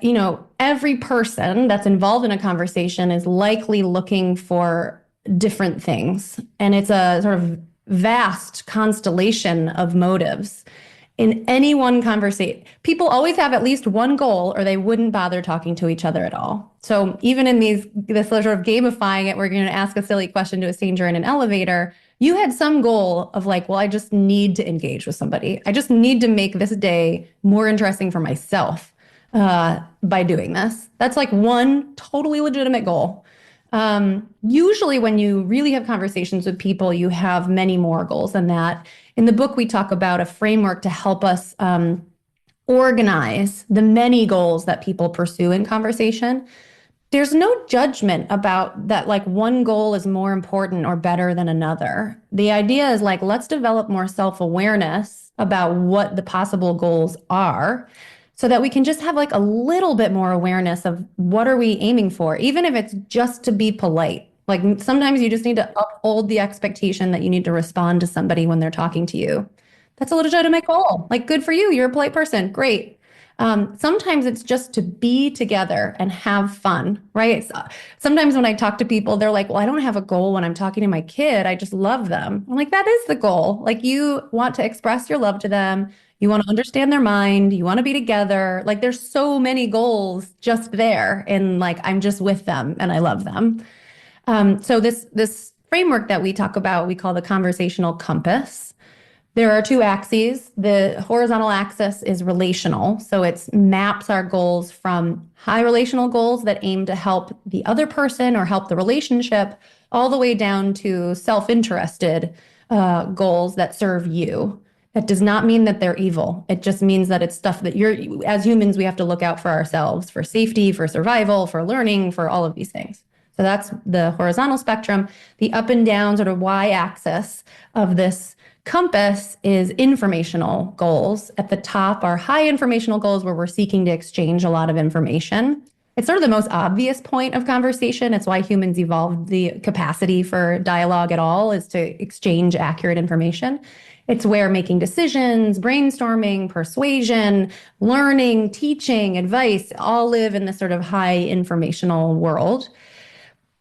every person that's involved in a conversation is likely looking for different things. And it's a sort of vast constellation of motives. In any one conversation, people always have at least one goal or they wouldn't bother talking to each other at all. So even in this sort of gamifying it, we're going to ask a silly question to a stranger in an elevator. You had some goal of like, well, I just need to engage with somebody. I just need to make this day more interesting for myself by doing this. That's like one totally legitimate goal. Usually when you really have conversations with people, you have many more goals than that. In the book, we talk about a framework to help us organize the many goals that people pursue in conversation. There's no judgment about that, like one goal is more important or better than another. The idea is like, let's develop more self-awareness about what the possible goals are so that we can just have like a little bit more awareness of what are we aiming for, even if it's just to be polite. Like sometimes you just need to uphold the expectation that you need to respond to somebody when they're talking to you. That's a legitimate goal. Like, good for you. You're a polite person. Great. Sometimes it's just to be together and have fun, right? Sometimes when I talk to people, they're like, well, I don't have a goal when I'm talking to my kid. I just love them. I'm like, that is the goal. Like, you want to express your love to them. You want to understand their mind. You want to be together. Like, there's so many goals just there. And like, I'm just with them and I love them. So this framework that we talk about, we call the conversational compass. There are two axes. The horizontal axis is relational. So it maps our goals from high relational goals that aim to help the other person or help the relationship, all the way down to self-interested goals that serve you. That does not mean that they're evil. It just means that it's stuff that as humans, we have to look out for ourselves, for safety, for survival, for learning, for all of these things. So that's the horizontal spectrum. The up and down sort of y-axis of this compass is informational goals. At the top are high informational goals where we're seeking to exchange a lot of information. It's sort of the most obvious point of conversation. It's why humans evolved the capacity for dialogue at all, is to exchange accurate information. It's where making decisions, brainstorming, persuasion, learning, teaching, advice all live in this sort of high informational world.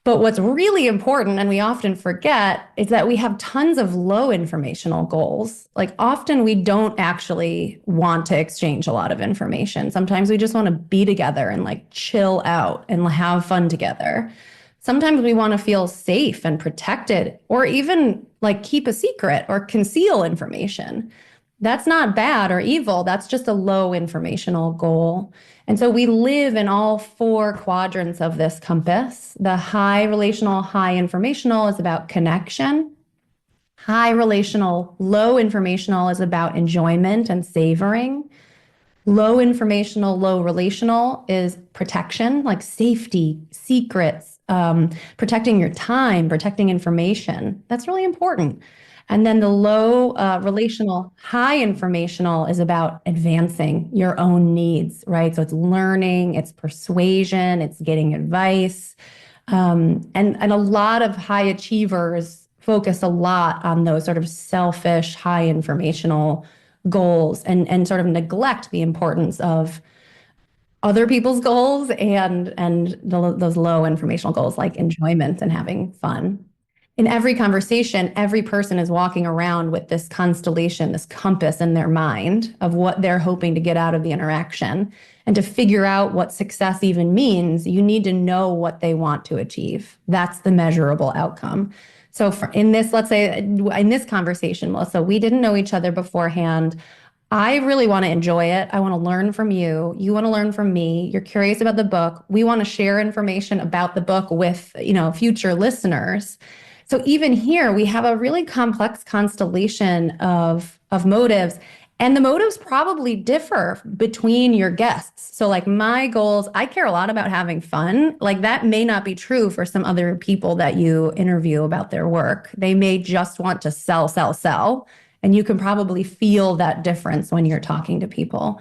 But what's really important, and we often forget, is that we have tons of low informational goals. Like often we don't actually want to exchange a lot of information. Sometimes we just want to be together and like chill out and have fun together. Sometimes we want to feel safe and protected, or even like keep a secret or conceal information. That's not bad or evil. That's just a low informational goal. And so we live in all four quadrants of this compass. The high relational, high informational is about connection. High relational, low informational is about enjoyment and savoring. Low informational, low relational is protection, like safety, secrets, protecting your time, protecting information. That's really important. And then the low relational, high informational is about advancing your own needs, right? So it's learning, it's persuasion, it's getting advice. And a lot of high achievers focus a lot on those sort of selfish, high informational goals and sort of neglect the importance of other people's goals and those low informational goals like enjoyment and having fun. In every conversation, every person is walking around with this constellation, this compass in their mind of what they're hoping to get out of the interaction. And to figure out what success even means, you need to know what they want to achieve. That's the measurable outcome. So in this, let's say in this conversation, Melissa, we didn't know each other beforehand. I really want to enjoy it. I want to learn from you. You want to learn from me. You're curious about the book. We want to share information about the book with, future listeners. So even here, we have a really complex constellation of motives. And the motives probably differ between your guests. So like my goals, I care a lot about having fun. Like that may not be true for some other people that you interview about their work. They may just want to sell, sell, sell. And you can probably feel that difference when you're talking to people.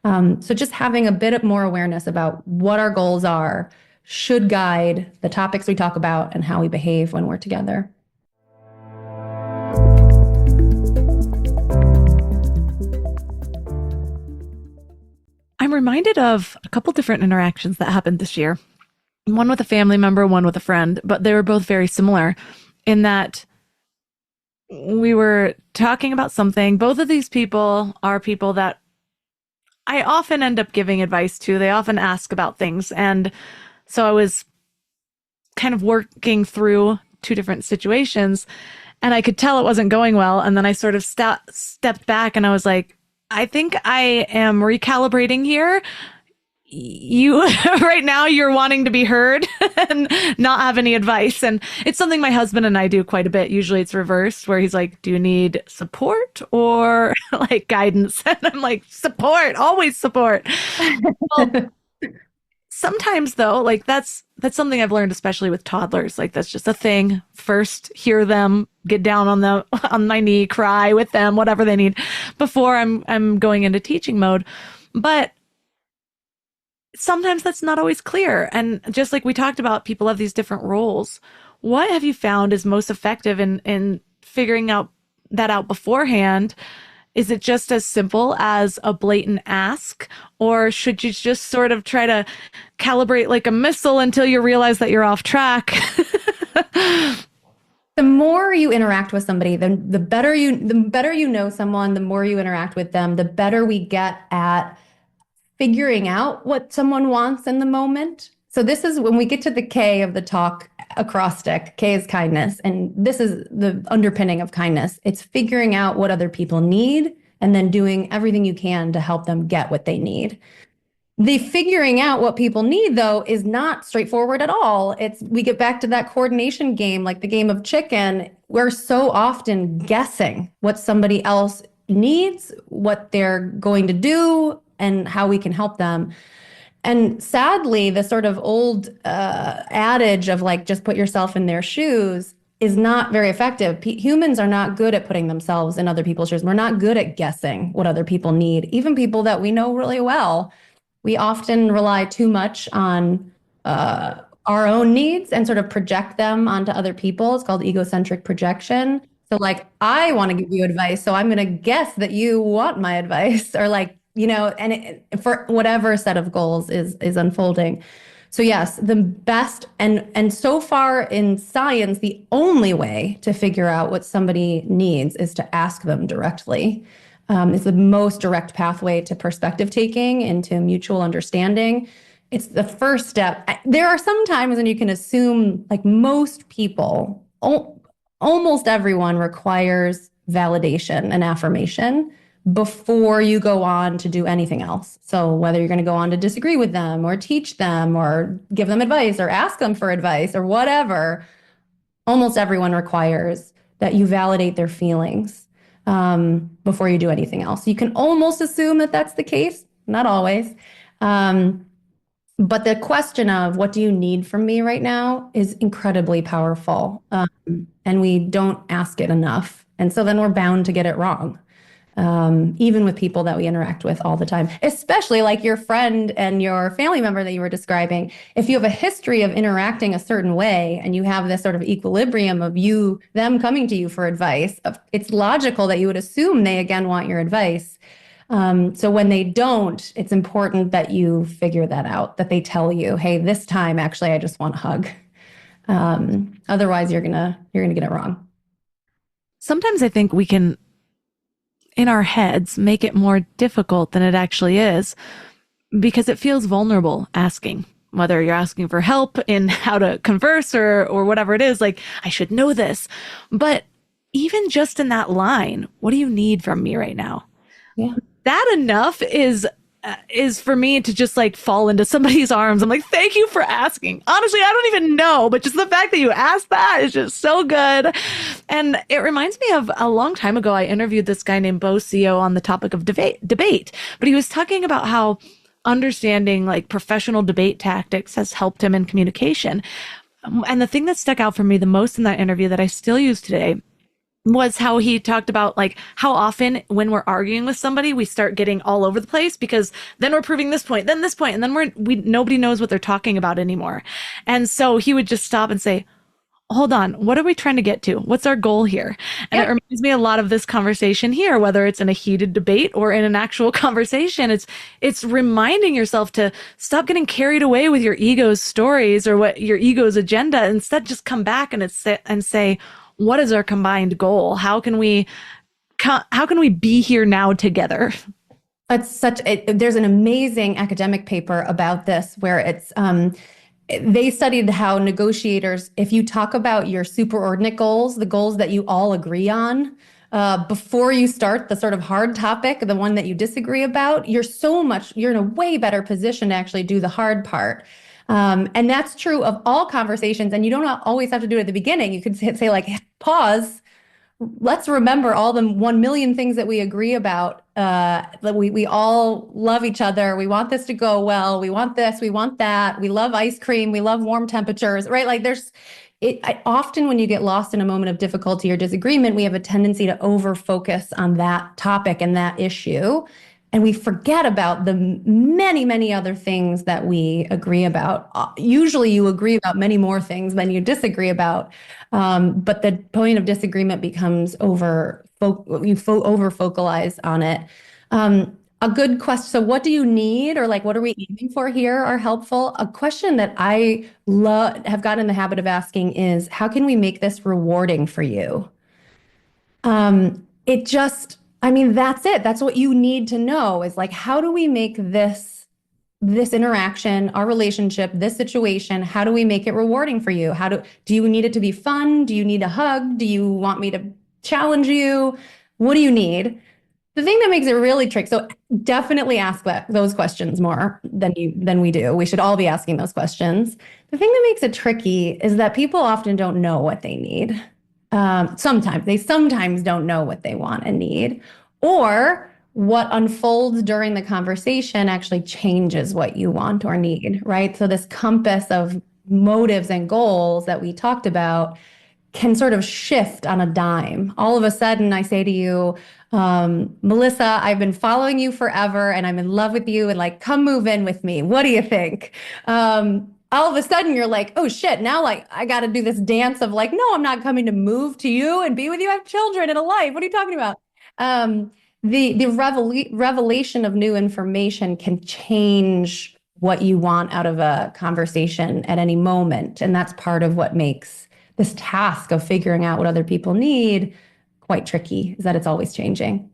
So just having a bit more awareness about what our goals are should guide the topics we talk about and how we behave when we're together. I'm reminded of a couple different interactions that happened this year. One with a family member, one with a friend, but they were both very similar in that we were talking about something. Both of these people are people that I often end up giving advice to. They often ask about things. And so I was kind of working through two different situations and I could tell it wasn't going well. And then I sort of stepped back and I was like, I think I am recalibrating here. You right now you're wanting to be heard and not have any advice. And it's something my husband and I do quite a bit. Usually it's reversed where he's like, do you need support or like guidance? And I'm like, support, always support. Well, sometimes though, like that's something I've learned, especially with toddlers. Like that's just a thing. First, hear them, get down on my knee, cry with them, whatever they need, before I'm going into teaching mode. But sometimes that's not always clear. And just like we talked about, people have these different roles. What have you found is most effective in figuring out beforehand? Is it just as simple as a blatant ask, or should you just sort of try to calibrate like a missile until you realize that you're off track? The more you interact with somebody, the better you know someone, the more you interact with them, the better we get at figuring out what someone wants in the moment. So this is when we get to the K of the talk acrostic. K is kindness. And this is the underpinning of kindness. It's figuring out what other people need and then doing everything you can to help them get what they need. The figuring out what people need, though, is not straightforward at all. We get back to that coordination game, like the game of chicken. We're so often guessing what somebody else needs, what they're going to do, and how we can help them. And sadly, the sort of old adage of like, just put yourself in their shoes is not very effective. Humans are not good at putting themselves in other people's shoes. We're not good at guessing what other people need, even people that we know really well. We often rely too much on our own needs and sort of project them onto other people. It's called egocentric projection. So like, I want to give you advice, so I'm going to guess that you want my advice, or like, for whatever set of goals is unfolding. So yes, the best and so far in science, the only way to figure out what somebody needs is to ask them directly. It's the most direct pathway to perspective taking into mutual understanding. It's the first step. There are some times when you can assume, like most people, almost everyone requires validation and affirmation before you go on to do anything else. So whether you're going to go on to disagree with them or teach them or give them advice or ask them for advice or whatever, almost everyone requires that you validate their feelings before you do anything else. You can almost assume that that's the case, not always. But the question of what do you need from me right now is incredibly powerful. And we don't ask it enough. And so then we're bound to get it wrong. Even with people that we interact with all the time, especially like your friend and your family member that you were describing. If you have a history of interacting a certain way and you have this sort of equilibrium of them coming to you for advice, it's logical that you would assume they again want your advice. So when they don't, it's important that you figure that out, that they tell you, hey, this time, actually, I just want a hug. Otherwise, you're gonna get it wrong. Sometimes I think we can, in our heads, make it more difficult than it actually is because it feels vulnerable asking. Whether you're asking for help in how to converse or whatever it is, like, I should know this. But even just in that line, what do you need from me right now? Yeah. That enough is for me to just like fall into somebody's arms. I'm like, thank you for asking. Honestly, I don't even know, but just the fact that you asked that is just so good. And it reminds me of a long time ago, I interviewed this guy named Bo CEO on the topic of debate, but he was talking about how understanding like professional debate tactics has helped him in communication. And the thing that stuck out for me the most in that interview that I still use today was how he talked about like how often when we're arguing with somebody, we start getting all over the place because then we're proving this point, then this point, and then nobody knows what they're talking about anymore. And so he would just stop and say, hold on, what are we trying to get to? What's our goal here? And it reminds me a lot of this conversation here, whether it's in a heated debate or in an actual conversation. It's reminding yourself to stop getting carried away with your ego's stories or what your ego's agenda. Instead, just come back and say, what is our combined goal? How can we be here now together? There's an amazing academic paper about this where they studied how negotiators, if you talk about your superordinate goals, the goals that you all agree on, before you start the sort of hard topic, the one that you disagree about, you're in a way better position to actually do the hard part. And that's true of all conversations. And you don't always have to do it at the beginning. You could say like, pause. Let's remember all the 1 million things that we agree about. That we all love each other. We want this to go well. We want this. We want that. We love ice cream. We love warm temperatures, right? Like often when you get lost in a moment of difficulty or disagreement, we have a tendency to over focus on that topic and that issue. And we forget about the many, many other things that we agree about. Usually you agree about many more things than you disagree about. But the point of disagreement becomes over focalize on it. A good question. So what do you need, or like, what are we aiming for here are helpful. A question that I have gotten in the habit of asking is, how can we make this rewarding for you? That's it. That's what you need to know is like, how do we make this interaction, our relationship, this situation, how do we make it rewarding for you? Do you need it to be fun? Do you need a hug? Do you want me to challenge you? What do you need? The thing that makes it really tricky, so definitely ask those questions more than we do. We should all be asking those questions. The thing that makes it tricky is that people often don't know what they need. Sometimes don't know what they want and need, or what unfolds during the conversation actually changes what you want or need, right? So this compass of motives and goals that we talked about can sort of shift on a dime. All of a sudden, I say to you, Melissa, I've been following you forever and I'm in love with you and like, come move in with me. What do you think? All of a sudden you're like, oh shit, now like I got to do this dance of like, no, I'm not coming to move to you and be with you. I have children and a life. What are you talking about? The revelation of new information can change what you want out of a conversation at any moment. And that's part of what makes this task of figuring out what other people need quite tricky, is that it's always changing.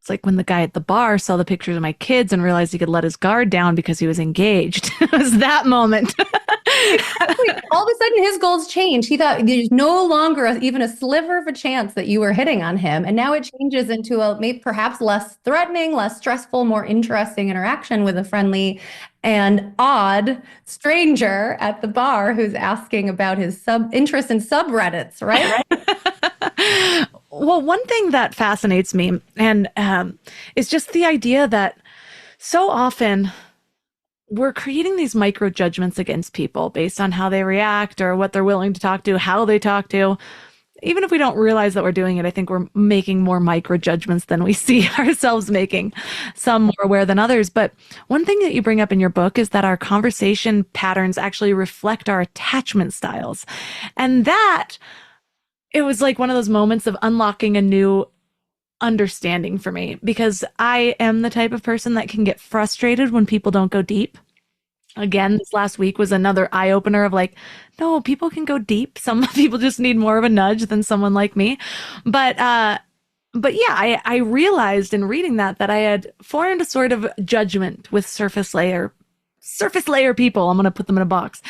It's like when the guy at the bar saw the pictures of my kids and realized he could let his guard down because he was engaged. It was that moment. All of a sudden his goals change. He thought there's no longer even a sliver of a chance that you were hitting on him. And now it changes into a maybe perhaps less threatening, less stressful, more interesting interaction with a friendly and odd stranger at the bar who's asking about his interest in subreddits, right? Well, one thing that fascinates me and is just the idea that so often we're creating these micro judgments against people based on how they react or what they're willing to talk to, how they talk to. Even if we don't realize that we're doing it, I think we're making more micro judgments than we see ourselves making, some more aware than others. But one thing that you bring up in your book is that our conversation patterns actually reflect our attachment styles. And that, it was like one of those moments of unlocking a new understanding for me, because I am the type of person that can get frustrated when people don't go deep. Again, this last week was another eye opener of like, no, people can go deep. Some people just need more of a nudge than someone like me. But yeah, I realized in reading that I had formed a sort of judgment with surface layer people. I'm going to put them in a box.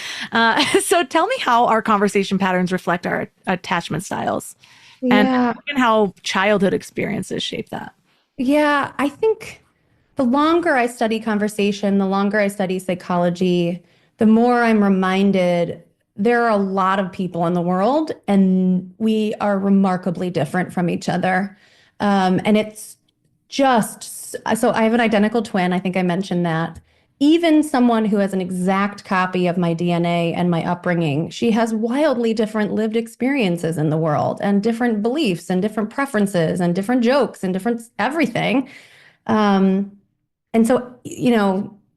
So tell me how our conversation patterns reflect our attachment styles, Yeah. and how childhood experiences shape that. Yeah. I think the longer I study conversation, the longer I study psychology, the more I'm reminded there are a lot of people in the world and we are remarkably different from each other. And it's just so I have an identical twin. I think I mentioned that. Even someone who has an exact copy of my DNA and my upbringing, she has wildly different lived experiences in the world and different beliefs and different preferences and different jokes and different everything. Um, and so,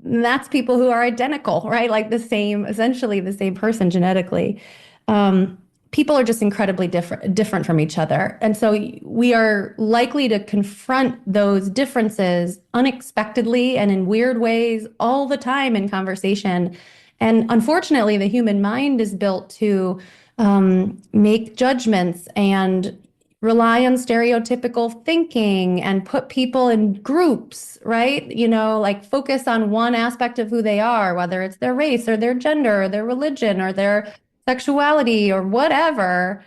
that's people who are identical, right? Like essentially the same person genetically. Um, People are just incredibly different from each other. And so we are likely to confront those differences unexpectedly and in weird ways all the time in conversation. And unfortunately, the human mind is built to make judgments and rely on stereotypical thinking and put people in groups, right? Like focus on one aspect of who they are, whether it's their race or their gender or their religion or their sexuality or whatever.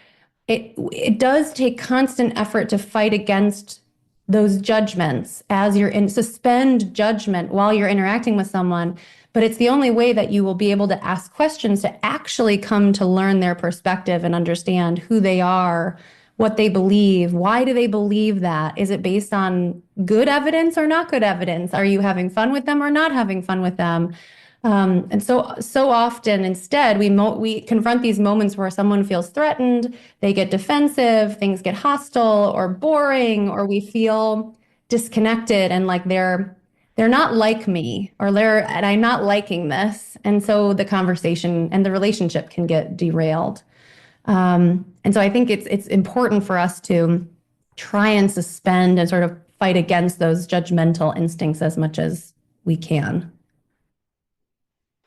It does take constant effort to fight against those judgments as you're in suspend judgment while you're interacting with someone. But it's the only way that you will be able to ask questions to actually come to learn their perspective and understand who they are, what they believe. Why do they believe that? Is it based on good evidence or not good evidence? Are you having fun with them or not having fun with them? And so often instead we confront these moments where someone feels threatened, they get defensive, things get hostile or boring, or we feel disconnected and like they're not like me, and I'm not liking this. And so the conversation and the relationship can get derailed. And so I think it's important for us to try and suspend and sort of fight against those judgmental instincts as much as we can.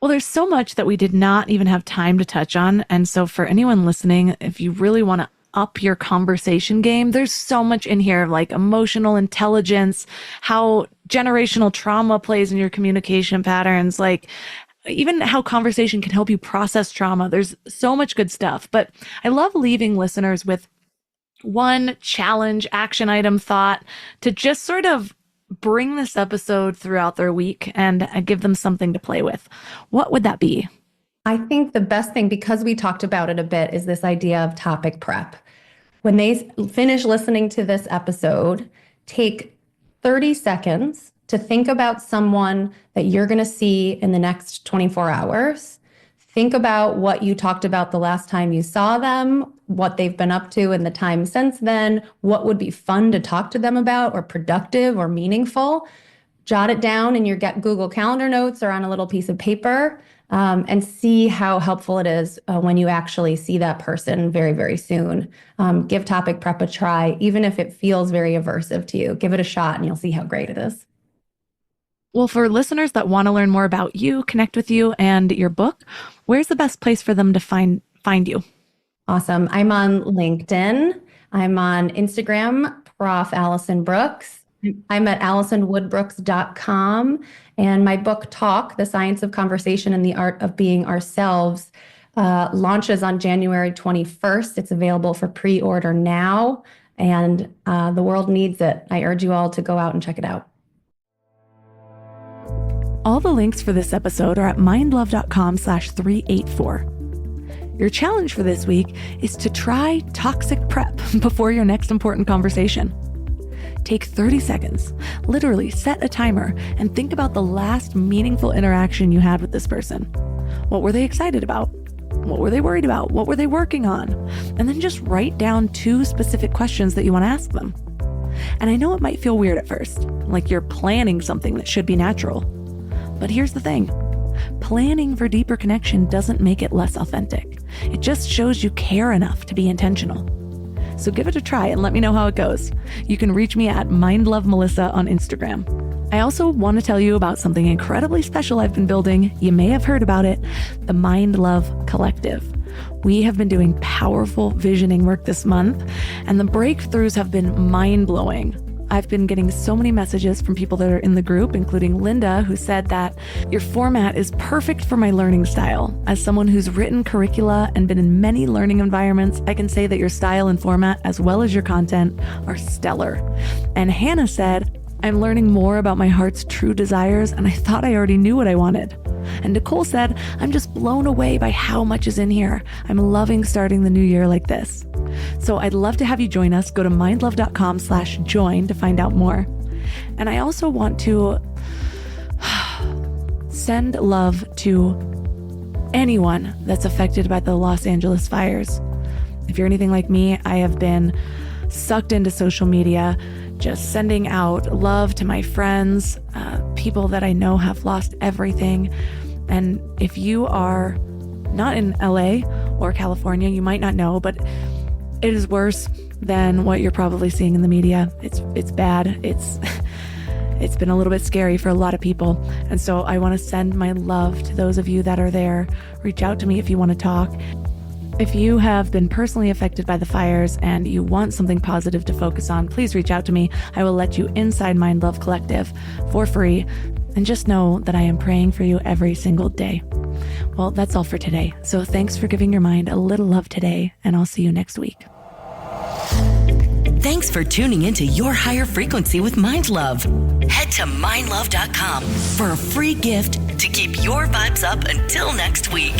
Well, there's so much that we did not even have time to touch on. And so for anyone listening, if you really want to up your conversation game, there's so much in here, like emotional intelligence, how generational trauma plays in your communication patterns, like even how conversation can help you process trauma. There's so much good stuff. But I love leaving listeners with one challenge, action item, thought to just sort of bring this episode throughout their week and give them something to play with. What would that be? I think the best thing, because we talked about it a bit, is this idea of topic prep. When they finish listening to this episode, take 30 seconds to think about someone that you're going to see in the next 24 hours. Think about what you talked about the last time you saw them, what they've been up to in the time since then, what would be fun to talk to them about or productive or meaningful. Jot it down in your Google Calendar notes or on a little piece of paper, and see how helpful it is when you actually see that person very, very soon. Give topic prep a try, even if it feels very aversive to you. Give it a shot and you'll see how great it is. Well, for listeners that want to learn more about you, connect with you and your book, where's the best place for them to find you? Awesome. I'm on LinkedIn. I'm on Instagram, Prof. Alison Brooks. I'm at AlisonWoodbrooks.com. And my book, Talk, The Science of Conversation and the Art of Being Ourselves, launches on January 21st. It's available for pre-order now, and the world needs it. I urge you all to go out and check it out. All the links for this episode are at mindlove.com/384. Your challenge for this week is to try toxic prep before your next important conversation. Take 30 seconds, literally set a timer, and think about the last meaningful interaction you had with this person. What were they excited about? What were they worried about? What were they working on? And then just write down 2 specific questions that you want to ask them. And I know it might feel weird at first, like you're planning something that should be natural. But here's the thing. Planning for deeper connection doesn't make it less authentic. It just shows you care enough to be intentional. So give it a try and let me know how it goes. You can reach me at mindlovemelissa on Instagram. I also want to tell you about something incredibly special I've been building. You may have heard about it, the Mind Love Collective. We have been doing powerful visioning work this month, and the breakthroughs have been mind-blowing. I've been getting so many messages from people that are in the group, including Linda, who said that your format is perfect for my learning style. As someone who's written curricula and been in many learning environments, I can say that your style and format, as well as your content, are stellar. And Hannah said, I'm learning more about my heart's true desires, and I thought I already knew what I wanted. And Nicole said, I'm just blown away by how much is in here. I'm loving starting the new year like this. So I'd love to have you join us. Go to mindlove.com/join to find out more. And I also want to send love to anyone that's affected by the Los Angeles fires. If you're anything like me, I have been sucked into social media, just sending out love to my friends, people that I know have lost everything. And if you are not in LA or California, you might not know, but it is worse than what you're probably seeing in the media. It's bad. It's been a little bit scary for a lot of people. And so I want to send my love to those of you that are there. Reach out to me if you want to talk. If you have been personally affected by the fires and you want something positive to focus on, please reach out to me. I will let you inside Mind Love Collective for free. And just know that I am praying for you every single day. Well, that's all for today. So thanks for giving your mind a little love today, and I'll see you next week. Thanks for tuning into Your Higher Frequency with Mind Love. Head to mindlove.com for a free gift to keep your vibes up until next week.